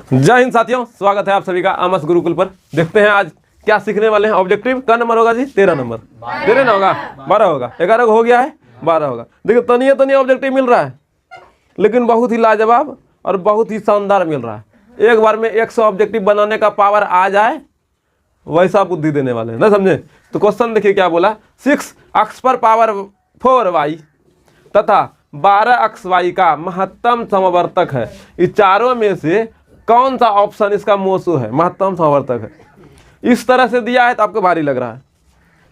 जय हिंद साथियों, स्वागत है आप सभी का आमस गुरुकुल पर। देखते हैं आज क्या सीखने वाले हैं। ऑब्जेक्टिव का नंबर होगा जी 13 नंबर। 13 ना होगा, 12 होगा। 11 हो गया है, 12 होगा। देखिए तनिए ऑब्जेक्टिव मिल रहा है, लेकिन बहुत ही लाजवाब और बहुत ही शानदार मिल रहा है। एक बार में 100 ऑब्जेक्टिव बनाने का पावर आ जाए, वैसा बुद्धि देने वाले हैं, ना समझे। तो क्वेश्चन देखिए क्या बोला। 6 अक्ष पर पावर 4y तथा 12 अक्ष y का महत्तम समवर्तक है। इस चारों में से कौन सा ऑप्शन इसका मोसो है, महत्तम समवर्तक है। इस तरह से दिया है तो आपको भारी लग रहा है।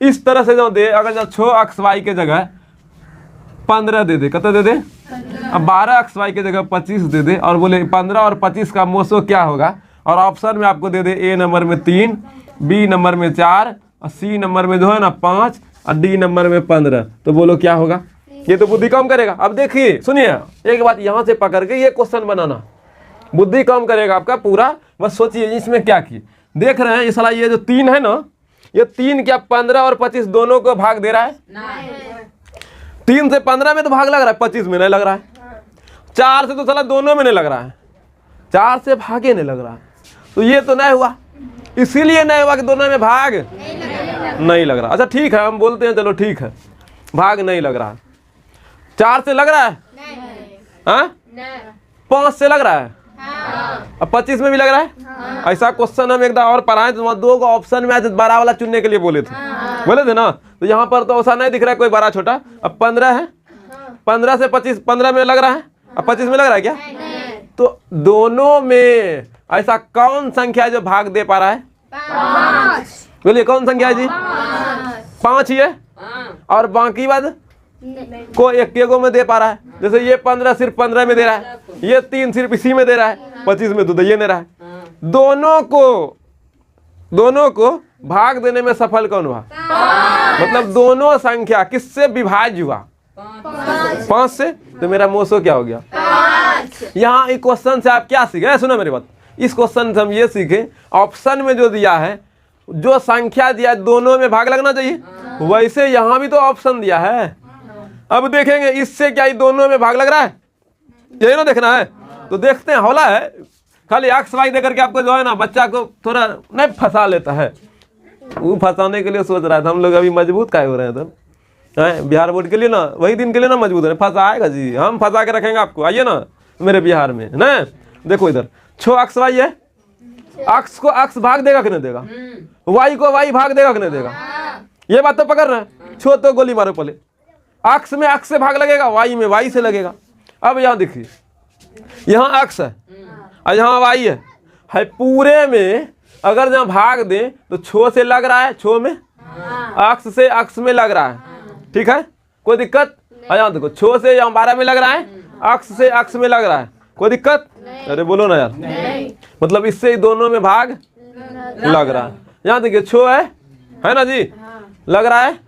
इस तरह से जो दे, अगर जब 6 अक्ष y के जगह 15 दे दे, कितना दे दे, अब 12 अक्ष y के जगह 25 दे दे और बोले 15 और 25 का मोसो क्या होगा। और ऑप्शन में आपको दे दे ए नंबर में 3, बी नंबर में 4 और सी नंबर में जो है ना 5 और डी नंबर में 15, तो बोलो क्या होगा। ये तो बुद्धि कम करेगा। अब देखिए सुनिए, एक बात यहाँ से पकड़ के ये क्वेश्चन बनाना, बुद्धि कम करेगा आपका पूरा। बस सोचिए इसमें क्या किए। देख रहे हैं ये साला, ये जो 3 है ना, ये 3 क्या 15 और 25 दोनों को भाग दे रहा है। 3 से 15 में तो भाग लग रहा है, 25 में नहीं लग रहा है। 4 से तो साला दोनों में नहीं लग रहा है, 4 से भागे नहीं लग रहा है। तो ये तो नहीं हुआ, इसीलिए नहीं हुआ कि दोनों में भाग नहीं लग रहा। अच्छा ठीक है, हम बोलते हैं चलो ठीक है, भाग नहीं लग रहा है। 4 से लग रहा है, हाँ 5 से लग रहा है, अब 25 में भी लग रहा है। ऐसा क्वेश्चन हम एक और पढ़ाए तो वहाँ 2 ऑप्शन में 12 वाला चुनने के लिए बोले थे ना। तो यहाँ पर तो ऐसा नहीं दिख रहा है कोई बड़ा छोटा। अब 15 है, 15 से 25, 15 में लग रहा है, अब 25 में लग रहा है क्या। तो दोनों में ऐसा कौन संख्या है जो भाग दे पा रहा है। 5। बोलिए कौन संख्या है जी। 5 ही है और बाकी बाद को एक में दे पा रहा है। जैसे ये 15 सिर्फ 15 में दे रहा है, ये 3 सिर्फ इसी में दे रहा है, 25 में तो ये नहीं रहा है। दोनों को भाग देने में सफल कौन हुआ। मतलब दोनों संख्या किससे विभाज्य हुआ, 5 से। तो मेरा मोसो क्या हो गया। यहाँ इस क्वेश्चन से आप क्या सीखे, सुनो मेरी बात। इस क्वेश्चन से हम ये सीखे, ऑप्शन में जो दिया है, जो संख्या दिया दोनों में भाग लगना चाहिए, वैसे यहाँ भी तो ऑप्शन दिया है। अब देखेंगे इससे क्या ये दोनों में भाग लग रहा है, यही ना देखना है। तो देखते हैं, हौला है खाली अक्स वाई देकर के आपको जो है ना बच्चा को थोड़ा नहीं फंसा लेता है। वो फंसाने के लिए सोच रहा था। हम लोग अभी मजबूत काय हो रहे हैं तब, बिहार बोर्ड के लिए ना, वही दिन के लिए ना मजबूत है। फंसाएगा जी, हम फंसा के रखेंगे आपको। आइए ना मेरे बिहार में ना। देखो इधर 6 अक्स वाई है, अक्स को अक्स भाग देगा कि नहीं देगा, वाई को वाई भाग देगा कि नहीं देगा। ये बात तो पकड़ रहे हैं। छो तो गोली मारो पहले, अक्स में अक्स से भाग लगेगा, वाई में वाई से लगेगा। अब यहाँ देखिए, यहाँ अक्स है और यहाँ वाई है पूरे में अगर जहाँ भाग दें तो छो से लग रहा है, छो में अक्स से अक्स में लग रहा है, ठीक है, कोई दिक्कत। और यहाँ देखो छो से यहाँ 12 में लग रहा है, अक्स से अक्स में लग रहा है, कोई दिक्कत। अरे बोलो ना यार, मतलब इससे दोनों में भाग लग रहा है। यहाँ देखिए छो है ना जी, लग रहा है,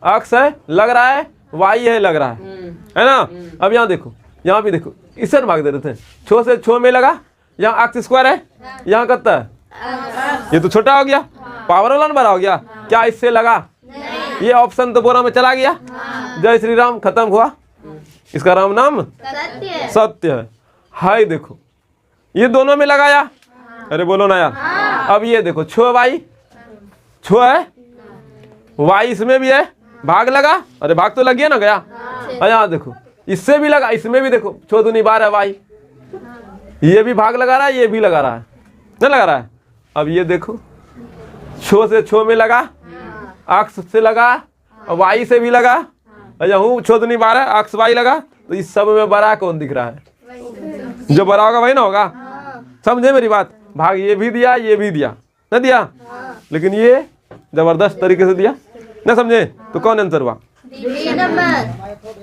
अक्स है लग रहा है, वाई है लग रहा है ना। अब यहाँ देखो, यहाँ भी देखो, इससे भाग दे रहे थे। छो से छो में लगा, यहाँ अक्स स्क्वायर है, यहाँ कितना है, ये तो छोटा हो गया, पावर वाला बड़ा हो गया। क्या इससे लगा, ये ऑप्शन तो बोरा में चला गया। जय श्री राम, खत्म हुआ। इसका राम नाम सत्य है। हाय देखो ये दोनों में लगाया, अरे बोलो ना यार। अब ये देखो छो वाई, छो है वाई, इसमें भी है, भाग लगा, अरे भाग तो लग गया ना गया। और यहाँ देखो इससे भी लगा, इसमें भी देखो छो दूनी 12 वाई, ये भी भाग लगा रहा है, ये भी लगा रहा है, नहीं लगा रहा है। अब ये देखो छो से छो में लगा, अक्स से लगा, वाई से भी लगा, और यहाँ छो दूनी 12 अक्स वाई लगा। तो इस सब में बड़ा कौन दिख रहा है, जो बड़ा होगा वही ना होगा। समझे मेरी बात। भाग ये भी दिया, ये भी दिया, नहीं दिया, लेकिन ये जबरदस्त तरीके से दिया, ना समझे। तो कौन आंसर हुआ,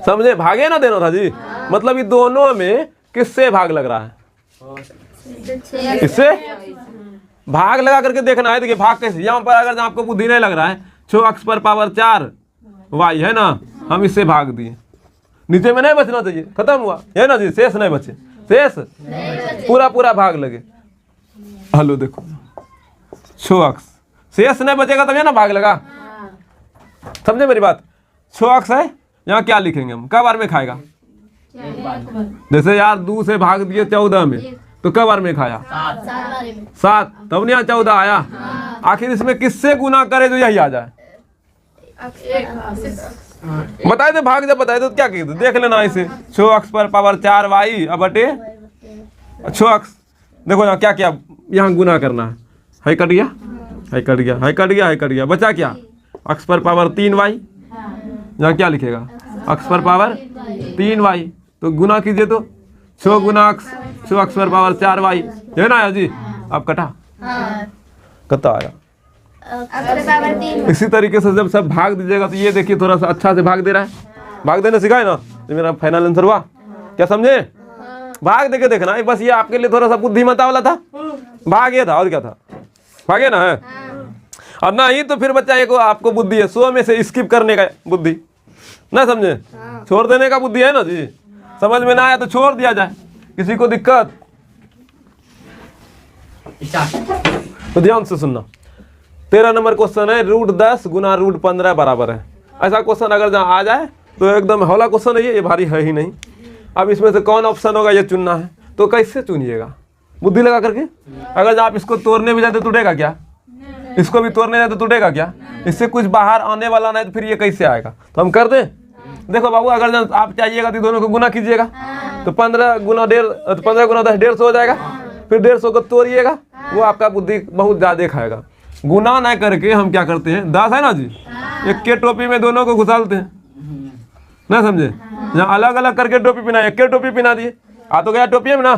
समझे। भागे ना देना था जी, मतलब ये दोनों में किससे भाग लग रहा है, इससे भाग लगा करके देखना है। देखिए भाग कैसे, यहाँ पर अगर आपको बुद्धि नहीं लग रहा है, 6 अक्स पर पावर 4 वाई है ना, हम इससे भाग दिए, नीचे में नहीं बचना चाहिए, खत्म हुआ है ना जी, शेष नहीं बचे, शेष पूरा भाग लगे। हेलो देखो 6 अक्स, शेष नहीं बचेगा तब ना भाग लगा। समझे मेरी बात। 6 अक्स है, यहाँ क्या लिखेंगे हम, कब बार में खाएगा। जैसे यार 2 से भाग दिए 14 में, तो कब बार में खाया? 7। तब नहीं 14 आया। आखिर इसमें किससे गुना करे जो यही आ जाए? बताए थे भाग, जब बताए तो क्या कहते देख लेना इसे। 6x पर पावर 4y अब बटे 6x। देखो यहाँ क्या क्या यहाँ गुना करना है। है कट गया, है कट गया, है कट गया, है कट गया, बचा क्या? x पर पावर 3y। यहाँ क्या लिखेगा? x पर पावर 3y। तो गुना कीजिए तो 6 गुना x, 6x पर पावर 4y है ना जी। अब कटा कता आया। इसी तरीके से जब सब भाग दीजिएगा तो ये देखिए थोड़ा सा अच्छा से भाग दे रहा है। भाग देना सिखाए ना तो मेरा फाइनल आंसर हुआ। क्या समझे? भाग देके देखना, बस ये आपके लिए थोड़ा सा बुद्धिमत्ता वाला था। भाग ये था और क्या था? भागे ना है। और ना ही तो फिर बच्चा एक आपको बुद्धि है 100 में से स्किप करने का बुद्धि, ना समझे, छोड़ देने का बुद्धि है ना जी। समझ में ना आया तो छोड़ दिया जाए, किसी को दिक्कत तो ध्यान से सुनना। 13 नंबर क्वेश्चन है √10 गुना √15 बराबर है। ऐसा क्वेश्चन अगर जहाँ आ जाए तो एकदम हौला क्वेश्चन है ये भारी है ही नहीं। अब इसमें से कौन ऑप्शन होगा ये चुनना है। तो कैसे चुनिएगा? बुद्धि लगा करके। अगर आप इसको तोड़ने भी जाए तो टूटेगा क्या? इसको भी तोड़ने जाए तो टूटेगा क्या? इससे कुछ बाहर आने वाला नहीं तो फिर ये कैसे आएगा? तो हम कर दें। देखो बाबू, अगर आप चाहिएगा तो दोनों को गुना कीजिएगा तो 15 गुना 10 150 हो जाएगा। फिर 150 को तोड़िएगा, वो आपका बुद्धि बहुत ज़्यादा खाएगा। गुना ना करके हम क्या करते हैं, 10 है ना जी, एक के टोपी में दोनों को घुसालते हैं, ना समझे। जहाँ अलग अलग करके टोपी पहना, एक के टोपी पहना दिए, आ तो गया टोपी में ना।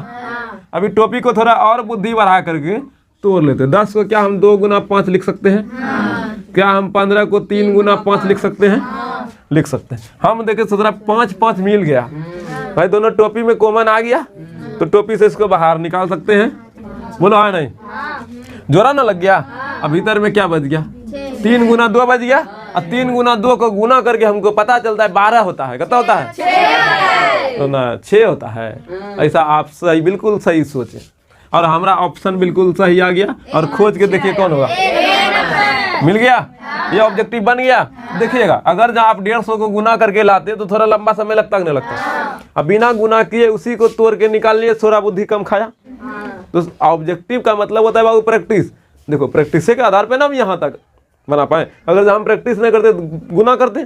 अभी टोपी को थोड़ा और बुद्धि बढ़ा करके तोड़ लेते हैं। 10 को क्या हम 2 गुना 5 लिख सकते हैं? क्या हम 15 को 3 गुना 5 लिख सकते हैं? लिख सकते हैं। हम देखे 5 मिल गया भाई, दोनों टोपी में कॉमन आ गया तो टोपी से इसको बाहर निकाल सकते हैं। बोलो है नहीं? जोड़ा ना लग गया। अब भीतर में क्या बच गया? 3 गुना 2 बच गया। और 3 गुना 2 को गुना करके हमको पता चलता है 12 होता है। कितना होता है? तो ना 6 होता है। ऐसा आप सही, बिल्कुल सही सोचे और हमारा ऑप्शन बिल्कुल सही आ गया। और खोज के देखिए कौन होगा। मिल गया, ये ऑब्जेक्टिव बन गया। देखिएगा अगर जब आप 150 को गुना करके लाते तो थोड़ा लंबा समय लगता नहीं लगता। अब बिना गुना किए उसी को तोड़ के निकाल लिए, थोड़ा बुद्धि कम खाया। तो ऑब्जेक्टिव का मतलब होता है बाबू प्रैक्टिस। देखो प्रैक्टिस के आधार पे ना हम यहाँ तक बना पाए। अगर हम प्रैक्टिस नहीं करते, गुना करते,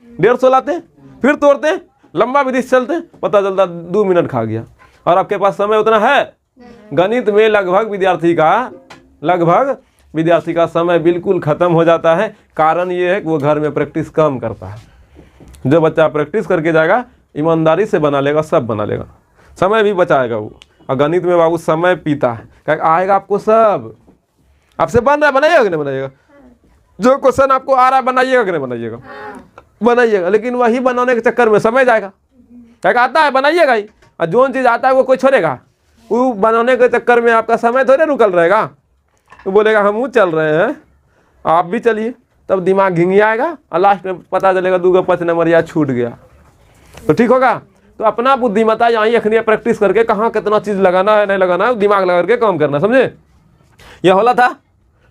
150 लाते, फिर तोड़ते, लंबा विधि से चलते, पता चलता 2 मिनट खा गया। और आपके पास समय उतना है? गणित में लगभग विद्यार्थी का समय बिल्कुल खत्म हो जाता है। कारण ये है कि वो घर में प्रैक्टिस कम करता है। जो बच्चा प्रैक्टिस करके जाएगा, ईमानदारी से बना लेगा, सब बना लेगा, समय भी बचाएगा वो। और गणित में बाबू समय पीता है, क्या आएगा आपको सब। आपसे बन रहा है, बनाइएगा कि नहीं बनाइएगा? जो क्वेश्चन आपको आ रहा है बनाइएगा कि नहीं बनाइएगा? बनाइएगा। लेकिन वही बनाने के चक्कर में समय जाएगा। क्या आता है बनाइएगा ही, और जो चीज़ आता है वो कोई छोड़ेगा? वो बनाने के चक्कर में आपका समय थोड़े रुकल रहेगा। तो बोलेगा हम चल रहे हैं, आप भी चलिए, तब दिमाग घिंगियाएगा और लास्ट में पता चलेगा 2 का 5 नंबर या छूट गया। तो ठीक होगा। तो अपना बुद्धिमत्ता यहाँ रखनी है, प्रैक्टिस करके कहाँ कितना चीज़ लगाना है नहीं लगाना है, दिमाग लगा करके काम करना। समझे? यह हौला था,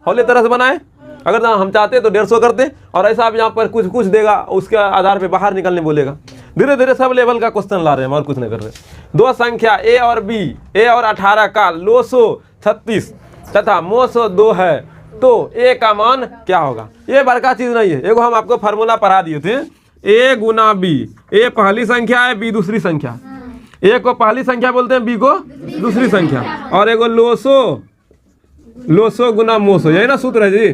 हौले तरह से बनाए। अगर हम चाहते तो 150 करते, और ऐसा आप यहाँ पर कुछ देगा, उसके आधार पे बाहर निकलने बोलेगा। धीरे धीरे सब लेवल का क्वेश्चन ला रहे हैं और कुछ नहीं कर रहे। 2 संख्या A और B, A और 18 का लोसो 36 तथा मोसो 2 है तो A का मान क्या होगा? ये बड़का चीज नहीं है। एगो हम आपको फार्मूला पढ़ा दिए थे, A गुना B। A पहली संख्या है, B दूसरी संख्या। A को पहली संख्या बोलते हैं, B को दूसरी संख्या। और एगो लोसो गुना मोसो, यही ना सूत्र है जी।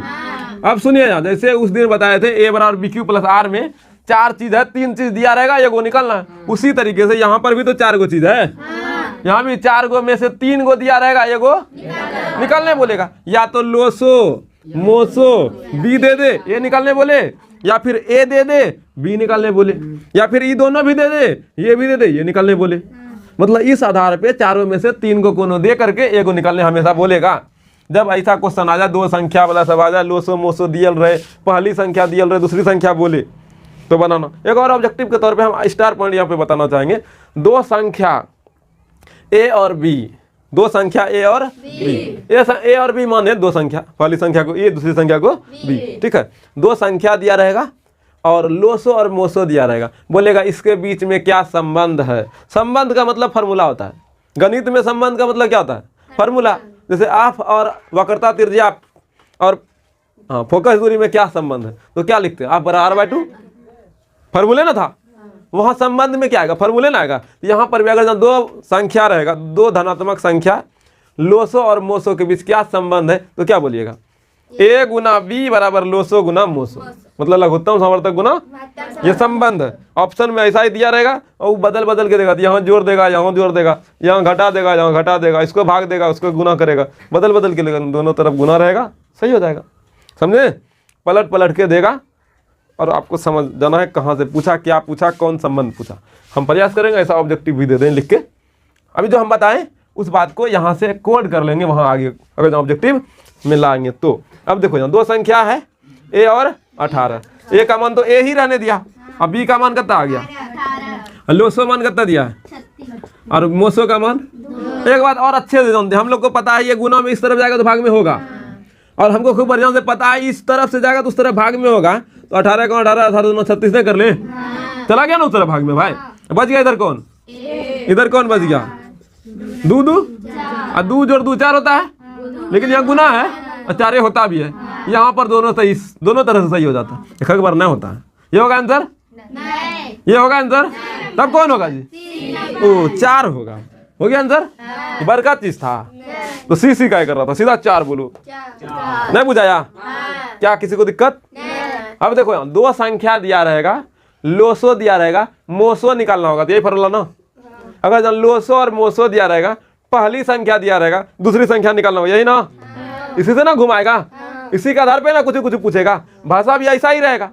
अब सुनिए यार, जैसे उस दिन बताए थे A बराबर BQ प्लस R में 4 चीज है, 3 चीज दिया रहेगा, एगो निकलना है। उसी तरीके से यहाँ पर भी तो 4 गो चीज है, यहाँ भी 4 गो में से 3 गो दिया रहेगा, एगो निकलने बोलेगा। या तो लोसो मोसो B दे दे, A निकलने बोले, या फिर A दे दे B निकलने बोले, या फिर ये दोनों भी दे दे, ये भी दे दे, ये निकलने बोले। मतलब इस आधार पे चारों में से 3 को कोनो दे करके एगो निकलने हमेशा बोलेगा। जब ऐसा क्वेश्चन आ जाए, 2 संख्या वाला सब आ जाए, लोसो मोसो दियल रहे, पहली संख्या दियल रहे, दूसरी संख्या बोले, तो बनाना। एक और ऑब्जेक्टिव के तौर पे हम स्टार पॉइंट यहाँ पे बताना चाहेंगे। 2 संख्या A और B, 2 संख्या A और B। A और B माने 2 संख्या, पहली संख्या को A, दूसरी संख्या को B। ठीक है, 2 संख्या दिया रहेगा और लोसो और मोसो दिया रहेगा। बोलेगा इसके बीच में क्या संबंध है। संबंध का मतलब फार्मूला होता है। गणित में संबंध का मतलब क्या होता है? फॉर्मूला। जैसे आप और वक्रता त्रिज्या और फोकस दूरी में क्या संबंध है, तो क्या लिखते हैं आप? बराबर बाय 2, फॉर्मूले ना था। वहां संबंध में क्या आएगा? फॉर्मूले ना आएगा। यहाँ पर भी अगर दो संख्या रहेगा, दो धनात्मक संख्या, लोसो और मोसो के बीच क्या संबंध है, तो क्या बोलिएगा? ए गुना बी बराबर लोसो गुना मोसो, मतलब लघुत्तम समावर्तक गुना ये संबंध है। ऑप्शन में ऐसा ही दिया रहेगा और वो बदल बदल के देगा, यहाँ जोड़ देगा, यहाँ जोड़ देगा, यहाँ घटा देगा, यहाँ घटा देगा, इसको भाग देगा, उसको गुना करेगा, बदल बदल के लेगा, दोनों तरफ गुना रहेगा, सही हो जाएगा। समझे? पलट पलट के देगा और आपको समझ जाना है कहाँ से पूछा, क्या पूछा, कौन संबंध पूछा। हम प्रयास करेंगे ऐसा ऑब्जेक्टिव भी दे दें लिख के। अभी जो हम बताएं उस बात को यहाँ से कोड कर लेंगे वहाँ आगे, अगर ऑब्जेक्टिव में लाएंगे तो। अब देखो यहाँ दो संख्या है ए और 18। ए का मान तो ए ही रहने दिया, अब बी का मान कितना आ गया? लोसो मान कितना दिया है और मोसो का मान? एक बात और अच्छे से जानते हैं, हम लोग को पता है ये गुना में इस तरफ जाएगा तो भाग में होगा, और हमको खूब बढ़िया से पता है इस तरफ से जाएगा तो उस तरफ भाग में होगा। तो 18 का 18, 18 36 से कर ले, चला गया ना उस तरफ भाग में भाई। बच गया इधर कौन? इधर कौन बच गया? दू दू, और दू जोड़ दू 4 होता है, लेकिन यहाँ गुना है और 4 होता भी है। यहाँ पर दोनों सही, दोनों तरह से सही हो जाता है, एक बार नहीं होता है। ये होगा आंसर? ये होगा आंसर? तब कौन होगा जी? ओ 4 होगा। हो गया आंसर? बर का चीज था तो सी क्या कर रहा था, सीधा 4 बोलो। नहीं बुझाया? क्या किसी को दिक्कत? अब देखो यहाँ दो संख्या दिया रहेगा, लोसो दिया रहेगा, मोसो निकालना होगा, तो यही फॉर्मूला ना। अगर लोसो और मोसो दिया रहेगा, पहली संख्या दिया रहेगा, दूसरी संख्या निकालना होगा, यही ना। इसी से ना घुमाएगा, इसी के आधार पे ना कुछ कुछ पूछेगा। भाषा भी ऐसा ही रहेगा।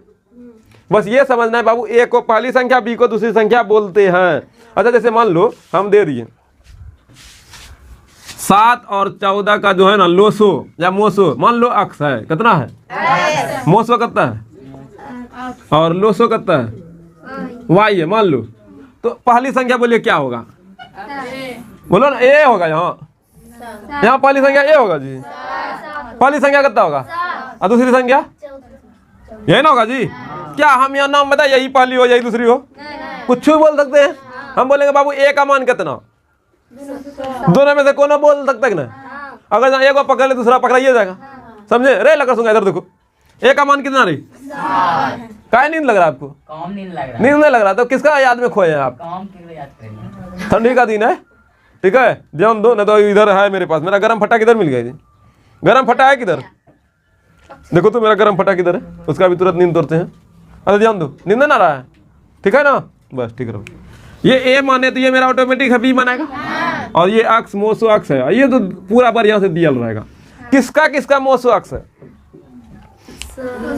बस ये समझना है बाबू, ए को पहली संख्या, बी को दूसरी संख्या बोलते हैं। अच्छा जैसे मान लो हम दे दिए 7 और 14 का जो है ना लोसो या मोसो, मान लो अक्स है, कितना है? मोसो कितना है और लोसो कितना है? वाई है मान लो। तो पहली संख्या बोलिए क्या होगा? बोलो ना, ए होगा। यहाँ पहली संख्या ए होगा जी। पहली संख्या कितना होगा और दूसरी संख्या? यही ना होगा जी। क्या हम यहाँ नाम बताए यही पहली हो यही दूसरी हो? कुछ भी बोल सकते हैं। हम बोलेंगे बाबू ए का मान कितना, दोनों में से कौन बोल सकता है ना। अगर एक को पकड़ ले दूसरा पकड़ाइए जाएगा, समझे? रे लगा सुनगा इधर देखो, ए का मान कितना रही? काय नींद लग रहा है आपको? नींद नहीं लग रहा, तो किसका याद में खोए हैं आप? ठंडी का दिन है, ठीक है, ध्यान दो। नहीं तो इधर है मेरे पास, मेरा गरम फटा किधर मिल गया जी? गरम फटा है किधर? देखो तो मेरा गरम फटा किधर है, उसका भी तुरंत नींद तोड़ते हैं। अरे ध्यान दो, नींद ना रहा है, ठीक है ना? बस ठीक रहो। ये ए माने तो ये मेरा ऑटोमेटिक है बी मानेगा, और ये अक्स मोसो अक्स है, ये तो पूरा बढ़िया से दिया रहेगा। किसका किसका मोसो अक्स है?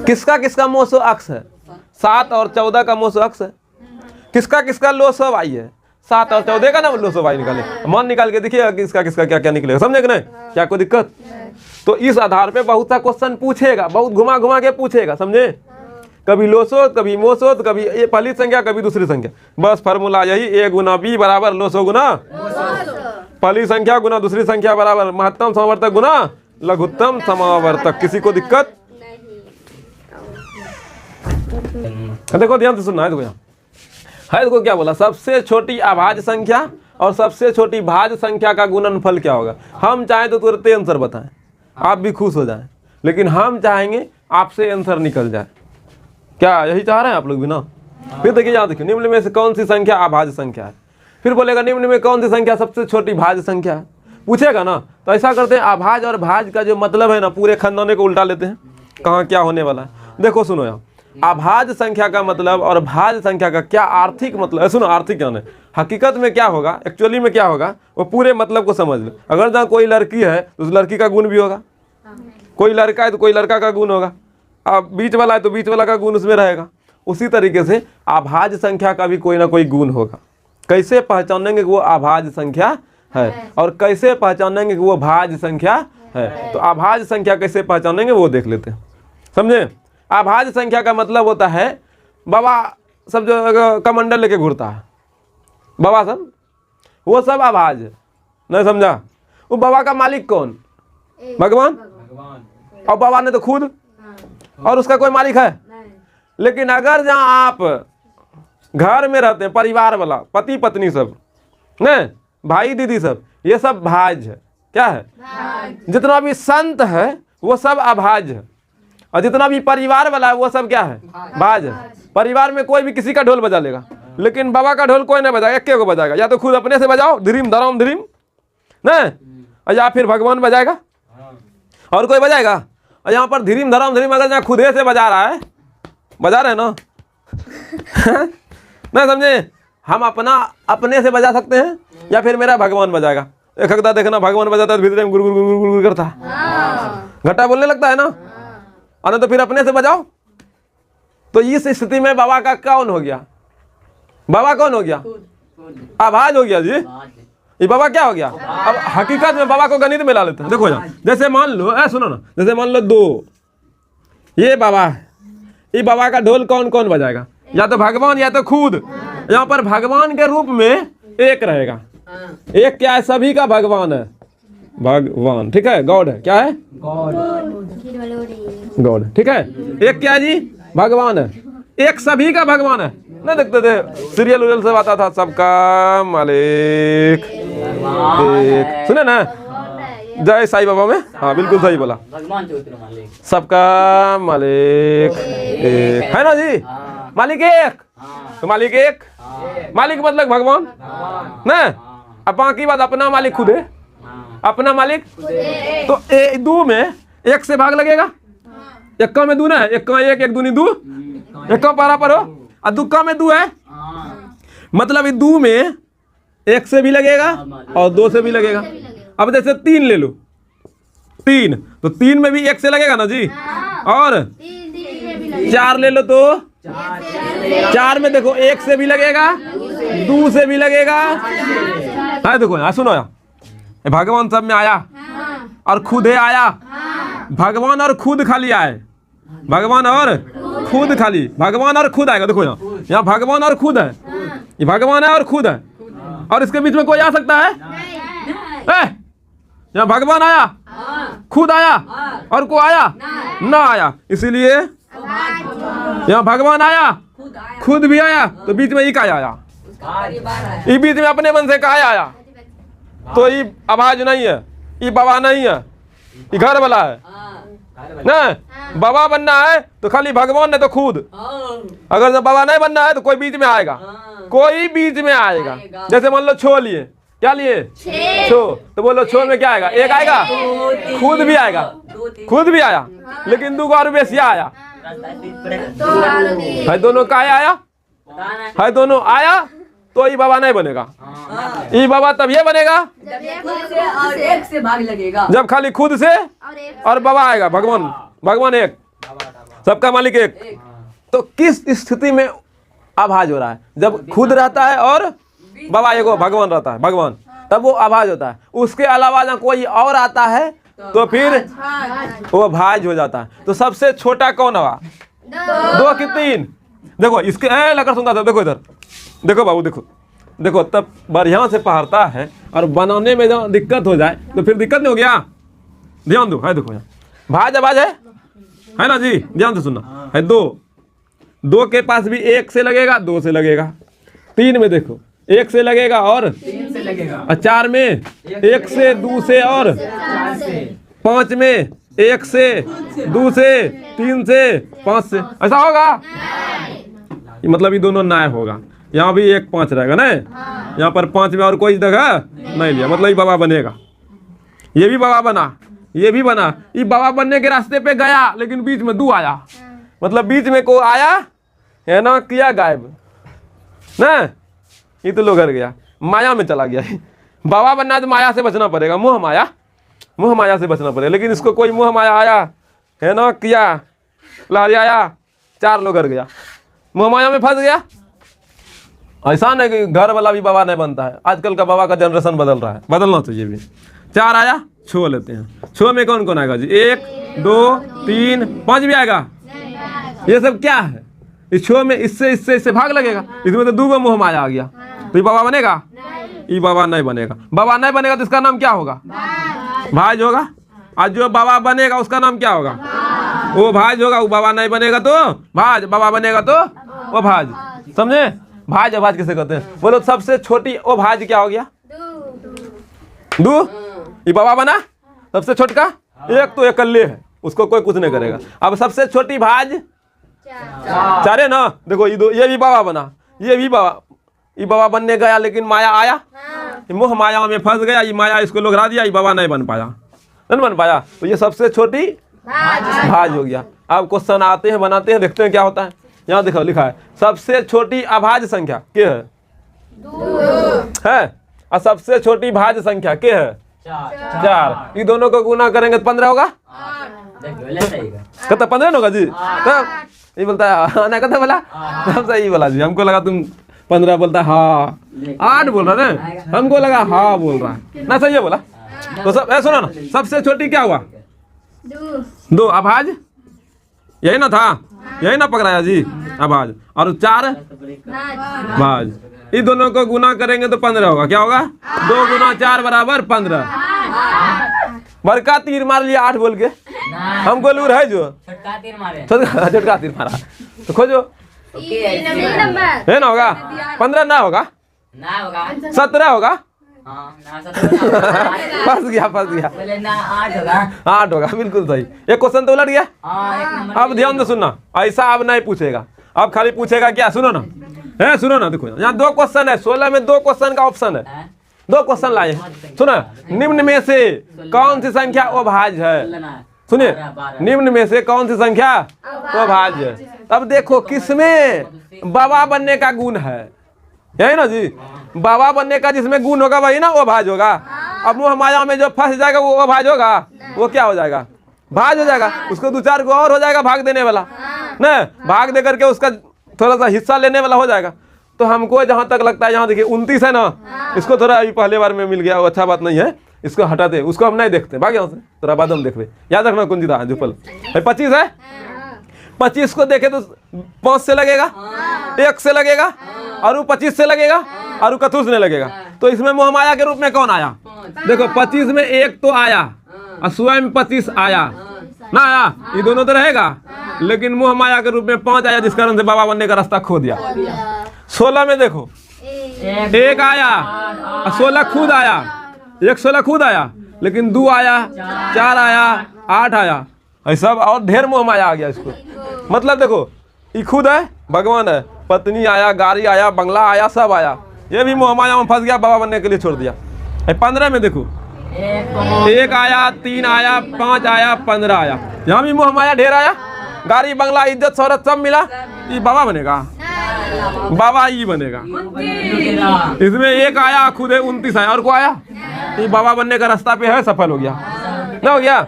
किसका किसका मोसो अक्स है? 7 और 14 का मोसो अक्स है। किसका किसका लोसो वाई है? 7 और 14 का ना लोसो वाई निकाले, मान निकाल के देखिएगा किसका किसका क्या क्या निकलेगा, समझे कि नहीं? क्या कोई दिक्कत? तो इस आधार पे बहुत सा क्वेश्चन पूछेगा, बहुत घुमा घुमा के पूछेगा, समझे? कभी लोसो, कभी मोसो, तो कभी ये पहली संख्या, कभी दूसरी संख्या। बस फार्मूला यही, ए गुना बी बराबर लोसो गुना पहली संख्या गुना दूसरी संख्या बराबर महत्तम समावर्तक गुना लघुत्तम समावर्तक। किसी को दिक्कत? देखो ध्यान से सुनना है। देखो यहाँ है, देखो क्या बोला, सबसे छोटी अभाज्य संख्या और सबसे छोटी भाज्य संख्या का गुणनफल क्या होगा। हम चाहें तो तुरंत आंसर बताएं, आप भी खुश हो जाएं, लेकिन हम चाहेंगे आपसे आंसर निकल जाए। क्या यही चाह रहे हैं आप लोग भी ना? फिर देखिए यहाँ देखिए, निम्न में से कौन सी संख्या अभाज्य संख्या है? फिर बोलेगा निम्न में कौन सी संख्या सबसे छोटी भाज्य संख्या है, पूछेगा ना। तो ऐसा करते हैं, अभाज्य और भाज्य का जो मतलब है ना, पूरे खानदाने को उल्टा लेते हैं, कहाँ क्या होने वाला है। देखो सुनो यहाँ, अभाज्य संख्या का मतलब और भाज्य संख्या का क्या आर्थिक मतलब है। सुनो, आर्थिक ज्ञान है, हकीकत में क्या होगा, एक्चुअली में क्या होगा, वो पूरे मतलब को समझ लो। अगर जहाँ कोई लड़की है तो उस लड़की का गुण भी होगा, कोई लड़का है तो कोई लड़का का गुण होगा, अब बीच वाला है तो बीच वाला का गुण उसमें रहेगा। उसी तरीके से अभाज्य संख्या का भी कोई ना कोई गुण होगा। कैसे पहचानेंगे कि वो अभाज्य संख्या है और कैसे पहचानेंगे कि वो भाज्य संख्या है? तो अभाज्य संख्या कैसे पहचानेंगे वो देख लेते हैं, समझे? अभाज्य संख्या का मतलब होता है, बाबा सब जो कमंडल लेके घूरता है, बाबा सब, वो सब अभाज्य, नहीं समझा? वो बाबा का मालिक कौन? भगवान। और बाबा ने तो खुद, और उसका कोई मालिक है? लेकिन अगर जहाँ आप घर में रहते हैं, परिवार वाला, पति पत्नी सब, नहीं, भाई दीदी सब, ये सब भाज्य है। क्या है? जितना भी संत है वो सब अभाज्य है, और जितना भी परिवार वाला है वो सब क्या है? भाज्य है। परिवार में कोई भी किसी का ढोल बजा लेगा, लेकिन बाबा का ढोल कोई नहीं बजाएगा, एक को बजाएगा। या तो खुद अपने से बजाओ धीरिम धराम धीरिम न, या फिर भगवान बजाएगा और कोई बजाएगा। और यहाँ पर धीरिम धराम धीरिम अगर यहाँ खुदे से बजा रहा है, बजा रहे हैं ना नहीं समझे? हम अपना अपने से बजा सकते हैं या फिर मेरा भगवान बजाएगा। एक हकदा देखना भगवान बजाता है भीतर में गुर गुर गुर गुर गुर करता है, घटा बोलने लगता है ना, और तो फिर अपने से बजाओ। तो इस स्थिति में बाबा का कौन हो गया? बाबा कौन हो गया? आवाज हो गया जी। ये बाबा क्या हो गया? अब हकीकत में बाबा को गणित में ला लेते हैं। देखो यहाँ जैसे मान लो, सुनो ना, जैसे मान लो दो ये बाबा है, ये बाबा का ढोल कौन कौन बजाएगा? या तो भगवान या तो खुद। यहाँ पर भगवान के रूप में एक रहेगा। एक क्या है? सभी का भगवान है, भगवान, ठीक है, गॉड है। क्या है? गॉड, ठीक है। एक क्या जी? भगवान है। एक सभी का भगवान है। नहीं देखते थे सीरियल उरियल से आता था, सबका मालिक एक, सुने ना जय साईं बाबा में? हाँ बिल्कुल सही बोला, सबका मालिक एक है ना जी। मालिक एक, तो मालिक एक, मालिक मतलब भगवान ना। अब बाकी बात अपना मालिक खुद है, अपना मालिक। तो दो में एक से भाग लगेगा, एक में दो ना है, एक एक, एक दूनी दो, एक पारा पर हो, और दुक्का में दो है, मतलब दो में एक से भी लगेगा और दो से भी लगेगा। अब जैसे तीन ले लो, तीन, तो तीन में भी एक से लगेगा ना जी, और चार ले लो तो चार में देखो एक से भी लगेगा, दो से भी लगेगा। हाँ देखो यहाँ सुनो, यहाँ भगवान सब में आया और खुद है आया, भगवान और खुद खाली आए, भगवान और खुद खाली, भगवान और खुद आएगा। देखो यहाँ भगवान और खुद है, ये भगवान है और खुद है, और इसके बीच में कोई आ सकता है? यहाँ भगवान आया, खुद आया और कोई आया ना आया, इसीलिए यहाँ भगवान आया, खुद भी आया, तो बीच में एक आया, ये बीच में अपने मन से कहा आया, तो ये आवाज नहीं है, ये बाबा नहीं है, ये घर वाला है ना। बाबा बनना है तो खाली भगवान ने तो खुद, अगर जब बाबा नहीं बनना है तो कोई बीच में आएगा, कोई बीच में आएगा। जैसे मान लो छो लिए, क्या लिए? छो, तो बोलो छो में क्या आएगा? एक आएगा, खुद भी आएगा, खुद भी आया, लेकिन दो और बेसिया आया है, दोनों का आया है, दोनों आया, तो ये बाबा नहीं बनेगा। ये बाबा तब ये बनेगा और एक से भाग लगेगा, जब खाली खुद से और बाबा आएगा, भगवान, भगवान एक, सबका मालिक एक। तो किस स्थिति में आभाज हो रहा है? जब खुद रहता है और बाबा एक, भगवान रहता है, भगवान, तब वो आभाज होता है। उसके अलावा जहाँ कोई और आता है तो फिर वो भाज हो जाता है। तो सबसे छोटा कौन हुआ? दो कि तीन? देखो इसके लकर सुनता था, देखो इधर देखो बाबू, देखो देखो, तब बढ़िया से पहाड़ता है और बनाने में जब दिक्कत हो जाए तो फिर दिक्कत नहीं हो गया। ध्यान दो, है देखो यहाँ भाज आवाज है ना जी, ध्यान से सुनना है। दो, दो के पास भी एक से लगेगा, दो से लगेगा, तीन में देखो एक से लगेगा और तीन से लगेगा, और चार में एक से, दो से और पांच में एक से, दो से, तीन से, पांच से, ऐसा होगा? मतलब ये दोनों ना होगा। यहाँ भी एक पांच रहेगा ना, यहाँ पर पांच में और कोई जगह नहीं लिया, मतलब ये बाबा बनेगा। ये भी बाबा बना, ये भी बना, ये बाबा बनने के रास्ते पे गया, लेकिन बीच में दो आया, मतलब बीच में को आया है ना, किया गायब ना, ये तो लोग घर गया, माया में चला गया। बाबा बनना तो माया से बचना पड़ेगा, मोह माया, मोह माया से बचना पड़ेगा। लेकिन इसको कोई मोह माया आया है ना, किया लहरी आया, चार लोग घर गया, मोह माया में फंस गया। ऐसा नहीं कि घर वाला भी बाबा नहीं बनता है, आजकल का बाबा का जनरेशन बदल रहा है, बदलना चाहिए भी। चार आया, छो लेते हैं, छो में कौन कौन आएगा जी? एक, दो, तीन, पांच भी आएगा। ये सब क्या है? इस छो में इससे इससे इससे भाग लगेगा, इसमें तो दो मोह माया आ गया, तो ये बाबा बनेगा? ये बाबा नहीं बनेगा। बाबा नहीं बनेगा तो इसका नाम क्या होगा? भाज होगा। आज जो बाबा बनेगा उसका नाम क्या होगा? वो भाज होगा। वो बाबा नहीं बनेगा तो भाज, बाबा बनेगा तो वो भाज। समझे? भाज अभाज किसे कहते हैं? बोलो सबसे छोटी वो भाज क्या हो गया? 2 ये बाबा बना। सबसे छोटका 1 तो एकल्ले है, उसको कोई कुछ नहीं करेगा। अब सबसे छोटी भाज 4 है ना। देखो ये भी बाबा बना, ये भी बाबा, ये बाबा बनने गया लेकिन माया आया, मोह माया में फंस गया, ये माया इसको लोग गिरा दिया, ये बाबा नहीं बन पाया, नहीं बन पाया। तो ये सबसे छोटी भाज हो गया। अब क्वेश्चन आते हैं, बनाते हैं, देखते हैं क्या होता है। यहाँ देखो लिखा है सबसे छोटी अभाज्य संख्या क्या है? 2 है। और सबसे छोटी भाज्य संख्या क्या है? 4। ये दोनों को गुना करेंगे तो 15 होगा। कहता 15 होगा जी। तब ये बोलता है ना, कहता बोला तब सही बोला जी, हमको लगा तुम 15 बोलता। हाँ 8 बोल रहा है, हमको लगा हाँ बोल रहा है ना, सही है बोला। तो सब सुनो ना, सबसे छोटी क्या हुआ? 2 अभाज, यही ना था, यही ना पकड़ाया जी अभाज। और 4 भाज, ये दोनों को गुना करेंगे तो 15 होगा। क्या होगा? 2 गुना 4 बराबर 15। बड़का तीर मार लिया 8 बोल के, हमको लूर है जो छोटका तीर मारा। तो खोजो है ना, होगा 15 ना होगा, 17 होगा। फंस गया 8 होगा, बिल्कुल सही। एक क्वेश्चन तो उलट गया। अब ध्यान से सुनना, ऐसा अब नहीं पूछेगा, अब खाली पूछेगा क्या? सुनो ना, है सुनो ना, देखो यहाँ 2 क्वेश्चन है, 16 में 2 क्वेश्चन का ऑप्शन है, 2 क्वेश्चन लाए। सुनो, निम्न में से कौन सी संख्या अभाज्य है? सुनिए, निम्न में से कौन सी संख्या अभाज्य है? अब देखो किसमें बाबा बनने का गुण है, यही ना जी। बाबा बनने का जिसमें गुण होगा वही ना वो भाज होगा। अब मोह माया में जो फंस जाएगा वो भाज होगा, वो क्या हो जाएगा? भाज हो जाएगा। उसको 2-4 को और हो जाएगा भाग देने वाला, न भाग दे करके उसका थोड़ा सा हिस्सा लेने वाला हो जाएगा। तो हमको जहाँ तक लगता है, यहाँ देखिए 29 है ना, इसको थोड़ा अभी पहले बार में मिल गया, वो अच्छा बात नहीं है, इसको हटाते, उसको हम नहीं देखते, भाग यहाँ से, थोड़ा बाद हम देख रहे। याद रखना कौन जीता जुपल 25 है, 25 को देखे तो 5 से लगेगा, 1 से लगेगा, और 25 से लगेगा, और कथू से नहीं लगेगा। तो इसमें मोह माया के रूप में कौन आया? देखो 25 में 1 तो आया, और स्वयं 25 आया ना आया, ये दोनों तो रहेगा, लेकिन मोह माया के रूप में 5 आया, जिस कारण से बाबा बनने का रास्ता खो दिया। 16 में देखो 1 आया, और 16 खुद आया, 1 16 खुद आया, लेकिन 2 आया, 4 आया, 8 आया, ऐसा और ढेर मोह माया आ गया इसको। मतलब देखो ये खुद है, भगवान है, पत्नी आया, गाड़ी आया, बंगला आया, सब आया, ये भी मोह माया में फंस गया, बाबा बनने के लिए छोड़ दिया। 15 में देखो 1 आया, 3 आया, 5 आया, 15 आया, यहाँ भी मोह माया ढेर आया, गाड़ी बंगला इज्जत शौहरत सब मिला, ये बाबा बनेगा, बाबा ही बनेगा। इसमें 1 आया खुद है, 29 आया, और को आया, ये बाबा बनने का रास्ता पे है, सफल हो गया ना, हो गया।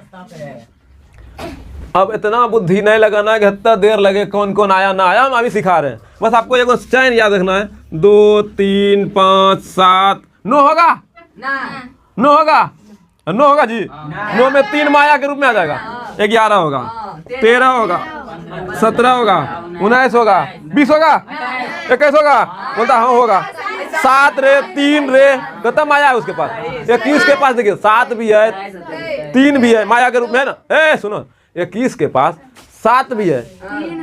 अब इतना बुद्धि नहीं लगाना कि इतना देर लगे कौन कौन आया ना आया, हम अभी सिखा रहे हैं। बस आपको एक चैन याद रखना है, 2 3 5 7 9 होगा, 9 होगा, 9 होगा जी। 9 में 3 माया के रूप में आ जाएगा, 11 होगा, 13 होगा, 17 होगा, 19 होगा, 20 होगा, 21 होगा, बोलता हाँ होगा, 7 रे, 3 रे, कितना माया है उसके पास? 21 के पास देखिए 7 भी है, 3 भी है माया के रूप में, है ना। सुनो 21 के पास 7 भी है,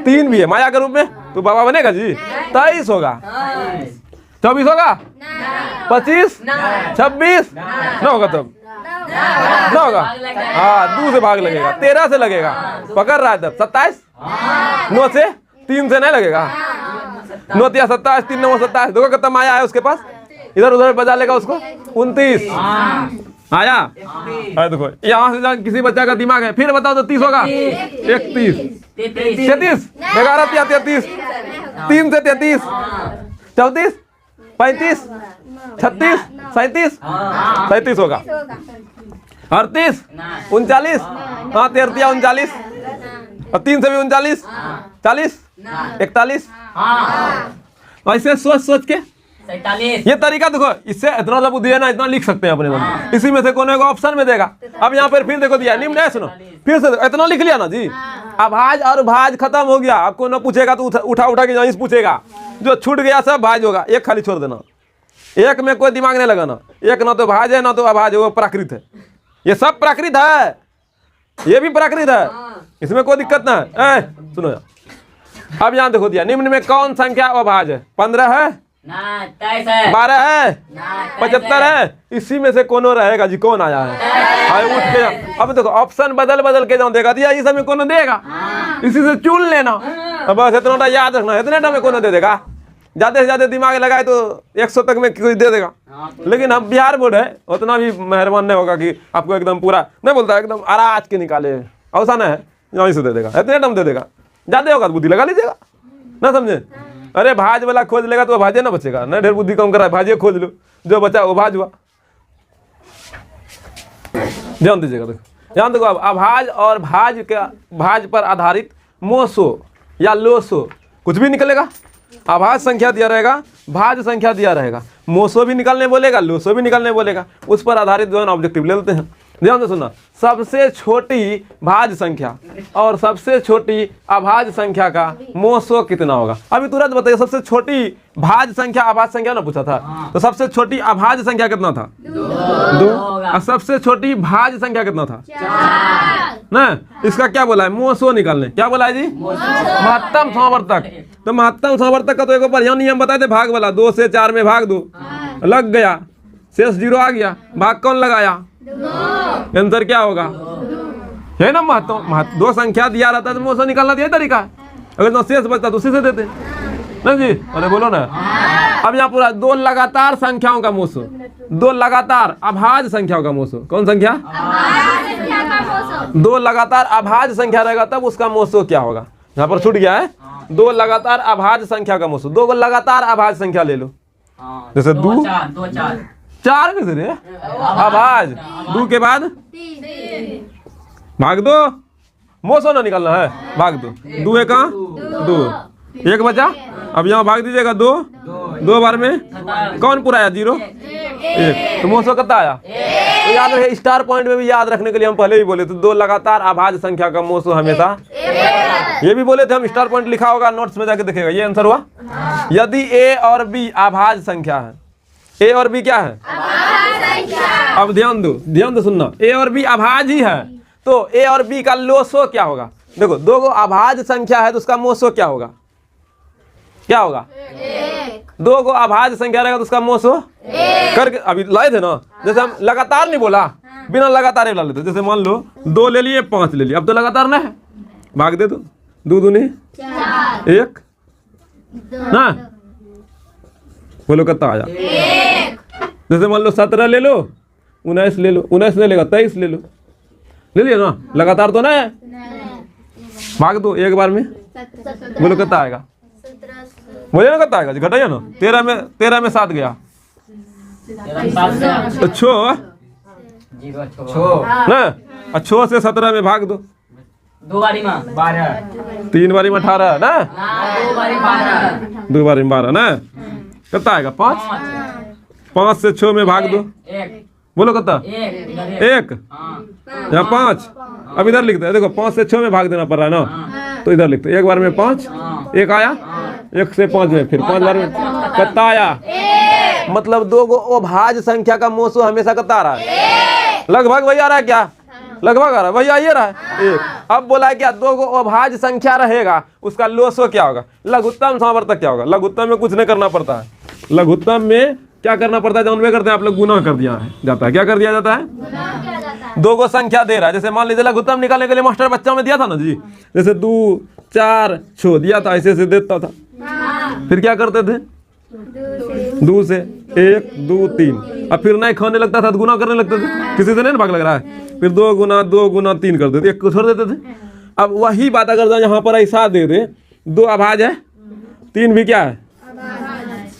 3 भी है माया के रूप में, तो बाबा बनेगा जी। 23 होगा, 24 होगा, 25, 26 ना होगा, तब ना होगा, हाँ 2 से भाग लगेगा, 13 से लगेगा, पकड़ रहा है तब 27, 9 से 3 से नहीं लगेगा, 9 या 27, 3 9 27, देखो कितना माया है उसके पास, इधर उधर बजा लेगा उसको। 29 आया, देखो यहाँ से किसी बच्चा का दिमाग है, फिर बताओ तो 30 होगा, 31, 33, 11 या 33, 3 से 33, 34, 35, 36, 37, 37 होगा, 38, 39, हाँ 33 या 39, और 3 से भी 39, 40, 41, ऐसे सोच सोच के ये तरीका देखो, इससे इतना सा बुद्धि है ना, इतना लिख सकते हैं अपने मन में, इसी में से कोने को ऑप्शन में देगा। अब यहाँ पर फिर देखो दिया निम्न है, सुनो फिर से इतना लिख लिया ना जी। अभाज और भाज खत्म हो गया, आपको ना पूछेगा तो उठा उठा के यहीं से पूछेगा, जो छूट गया सब भाज होगा, एक खाली छोड़ देना, एक में कोई दिमाग नहीं लगाना, एक ना तो भाज है ना तो अभाज है, वो प्राकृत है, ये सब प्राकृत है, ये भी प्राकृत है, इसमें कोई दिक्कत ना है। सुनो अब यहाँ देखो दिया निम्न में कौन संख्या अभाज है? 15 है ना 23 है 12 है, ना 75 है, इसी में से कोनो रहेगा जी। कौन आया है? आए उठ के जाओ। अब देखो ऑप्शन बदल बदल के जाओ, देगा दिया इस में कोनो देगा, इसी से चुन लेना। अब बस इतना याद रखना, इतने टाइम में कोनो दे देगा। ज्यादा से ज्यादा दिमाग लगाए तो 100 तक में कोई दे देगा। लेकिन हम बिहार बोर्ड है, उतना भी मेहरबान नहीं होगा कि आपको एकदम पूरा नहीं बोलता, एकदम आराज के निकाले, ऐसा नहीं है, यहीं से दे देगा, इतने टाइम दे देगा। ज्यादा होगा तो बुद्धि लगा लीजिएगा, ना समझे। अरे भाज वाला खोज लेगा तो भाजे ना बचेगा, नहीं ढेर बुद्धि कम करा, भाजे खोज लो, जो बचा वो भाज हुआ। ध्यान दीजिएगा, देखो ध्यान देखो। अब अभाज और भाज का, भाज पर आधारित मोसो या लोसो कुछ भी निकलेगा। आभाज संख्या दिया रहेगा, भाज संख्या दिया रहेगा, मोसो भी निकालने बोलेगा, लोसो भी निकालने बोलेगा, उस पर आधारित जो है ना ऑब्जेक्टिव ले लेते हैं। ध्यान से सुनना, सबसे छोटी भाज संख्या और सबसे छोटी अभाज संख्या का मोसो कितना होगा। अभी तुरंत बताइए, सबसे छोटी भाज संख्या अभाज संख्या ना पूछा था, तो सबसे छोटी अभाज संख्या कितना था? 2। और सबसे छोटी भाज संख्या कितना था? 4। ना, इसका क्या बोला है? मोसो निकालने। क्या बोला है जी? महत्तम सामर्थक। तो महत्तम सामर्थक का तो एक बढ़िया नियम बताए थे, भाग वाला। 2 से 4 में भाग दो, लग गया, शेष 0 आ गया, भाग कौन लगाया? आंसर क्या होगा? है ना महत्तम। 2 संख्या दिया रहता तो मोसो निकालना दिया तरीका है। अगर तो शेष बचता तो उसी से देते ना जी। अरे बोलो ना। अब यहाँ पूरा 2 लगातार संख्याओं का मोसो, 2 लगातार अभाज संख्याओं का मोसो। कौन संख्या? 2 लगातार अभाज संख्या रहेगा तब उसका मोसो क्या होगा। यहाँ पर छूट गया है, 2 लगातार अभाज संख्या का मोसो। 2 लगातार अभाज संख्या ले लो, जैसे 2 4 कैसे रे? अभाज 2 के बाद भाग दो, मोसो ना निकालना है, भाग दो। 2 एक 2, 1 बचा। अब यहाँ भाग दीजिएगा 2 बार में कौन पूरा आया? 0 1। तो मोसो कितना आया? तो याद रहे, स्टार पॉइंट में भी याद रखने के लिए हम पहले ही बोले थे, 2 लगातार अभाज संख्या का मोसो हमेशा। ये भी बोले थे हम, स्टार पॉइंट लिखा होगा नोट्स में जाके देखेगा। ये आंसर हुआ। यदि ए और बी अभाज संख्या है, ए और बी क्या है? अब ध्यान दो सुनना, ए और बी अभाज ही है तो ए और बी का लोसो क्या होगा? देखो 2 को अभाज संख्या है तो उसका मोसो क्या होगा? क्या होगा? 2 को अभाज संख्या रहेगा तो उसका मोसो करके अभी लाए थे ना। जैसे हम लगातार नहीं बोला, बिना लगातार ला लेते। जैसे मान लो 2 ले लिए, 5 ले लिए, अब तो लगातार ना है, भाग दे दो। 2 दूनी 1 ना, बोलो कितना आया? जैसे मान लो 17 ले लो, 19 ले लो, 19 नहीं लेगा 23 ले लो, ले लिया ना। लगातार तो ना है, भाग दो 1 बार में, बोलो कितना आएगा? बोले ना कितना आएगा जी? घटाइए ना। 13 में 7 गया तो 6 ना, 6 से 17 में भाग दो। 2 बारी में 12, 3 बारी में 18 ना, 2 बारी 12, 2 बारी में 12 ना, कितना आएगा? 5। 5 से 6 में भाग दो, 1 बोलो कितना? 1 यहाँ 5। अब इधर लिखते हैं, देखो 5 से 6 में भाग देना पड़ रहा है ना, तो इधर लिखते 1 बार में 5, 1 आया, 1 से 5 में, फिर 5 बार में कितना आया? मतलब 2 को अभाज संख्या का मोसो हमेशा कितना आ रहा है? लगभग वही आ रहा है। क्या लगभग आ रहा है? वही आ ही रहा है 1। अब बोला है क्या? 2 को अभाज संख्या रहेगा, उसका लोसो क्या होगा? लघुत्तम सामर्थक क्या होगा? लघुत्तम में कुछ नहीं करना पड़ता है। लघुत्तम में क्या करना पड़ता है? जौन में करते हैं आप लोग, गुना कर दिया है जाता है। क्या कर दिया जाता है? 2 को संख्या दे रहा है। जैसे मान लीजिए लघुत्तम निकालने के लिए मास्टर बच्चा में दिया था ना जी, जैसे 2 4 6 दिया था, ऐसे देता था। फिर क्या करते थे? 2 से 1 2 3, अब फिर नहीं खाने लगता था तो गुना करने लगते थे। किसी से नहीं भाग लग रहा है, फिर 2 गुना 3 कर देते, 1 को छोड़ देते थे। अब वही बात अगर यहाँ पर ऐसा दे दे, 2 अभाज है, 3 भी क्या है?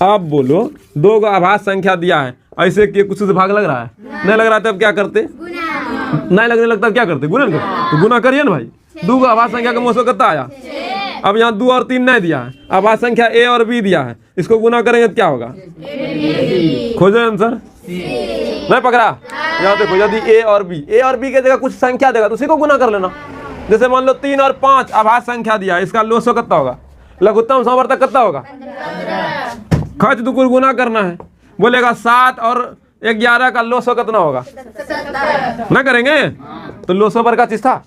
अब बोलो 2 को आभास संख्या दिया है, ऐसे कि कुछ से भाग लग रहा है? नहीं लग रहा, तब क्या करते? नहीं लगने लगता क्या करते? गुणन करते। तो गुना करिए ना भाई। 2 को आभास संख्या का मोसो कितना आया? अब यहाँ 2 और 3 नहीं दिया है, आभास संख्या ए और बी दिया है, इसको गुना करेंगे तो क्या होगा? खोजो आंसर। नहीं पकड़ा? यहाँ देखो, यदि ए और बी के जगह कुछ संख्या देगा तो उसी को गुना कर लेना। जैसे मान लो 3 और 5 आभास संख्या दिया है, इसका लोसो कितना होगा? लघुत्तम सामर्थक कितना होगा? खर्च 2 को गुना करना है, बोलेगा 7 और 11 का लोसो कितना होगा? ना करेंगे तो लोसो पर का चीज था।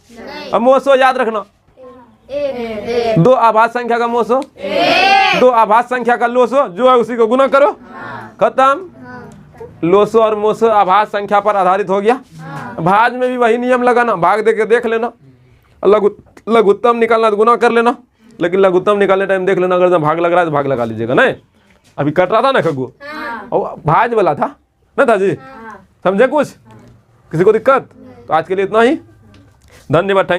अब मोसो याद रखना, दो आभाज्य संख्या का मोसो, दो आभाज्य संख्या का लोसो, जो है उसी को गुना करो, खत्म। लोसो और मोसो आभाज्य संख्या पर आधारित हो गया। भाज में भी वही नियम लगाना, भाग दे के देख लेना, लघुत्तम निकालना तो गुना कर लेना, लेकिन लघुत्तम निकालने टाइम देख लेना, अगर भाग लग रहा है तो भाग लगा लीजिएगा। नहीं अभी कट रहा था ना खगू, और भाज वाला था ना था जी, समझे कुछ, किसी को दिक्कत? तो आज के लिए इतना ही, धन्यवाद।